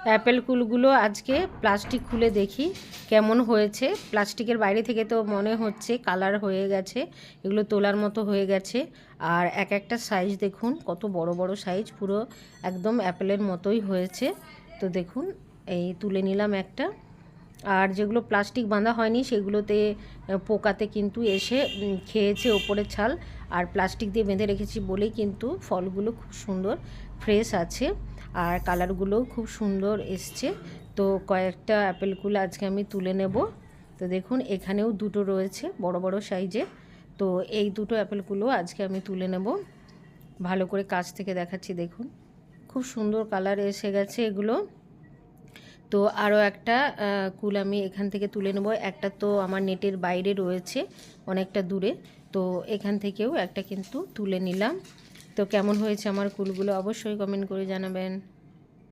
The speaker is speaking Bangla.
অ্যাপেল কুলগুলো আজকে প্লাস্টিক খুলে দেখি কেমন হয়েছে। প্লাস্টিকের বাইরে থেকে তো মনে হচ্ছে কালার হয়ে গেছে, এগুলো তোলার মতো হয়ে গেছে। আর এক একটা সাইজ দেখুন, কত বড় বড় সাইজ, পুরো একদম অ্যাপেলের মতোই হয়েছে। তো দেখুন, এই তুলে নিলাম একটা। আর যেগুলো প্লাস্টিক বাঁধা হয়নি সেগুলোতে পোকাতে কিন্তু এসে খেয়েছে ওপরের ছাল। আর প্লাস্টিক দিয়ে বেঁধে রেখেছি বলেই কিন্তু ফলগুলো খুব সুন্দর ফ্রেশ আছে, আর কালারগুলোও খুব সুন্দর এসছে। তো কয়েকটা অ্যাপেল কুল আজকে আমি তুলে নেব। তো দেখুন, এখানেও দুটো রয়েছে বড় বড় সাইজে। তো এই দুটো অ্যাপেলগুলো আজকে আমি তুলে নেব। ভালো করে কাছ থেকে দেখাচ্ছি, দেখুন খুব সুন্দর কালার এসে গেছে এগুলো। তো আরও একটা কুল আমি এখান থেকে তুলে নেব। একটা তো আমার নেটের বাইরে রয়েছে অনেকটা দূরে, তো এখান থেকেও একটা কিন্তু তুলে নিলাম। তো কেমন হয়েছে আমার কুলগুলো অবশ্যই কমেন্ট করে জানাবেন।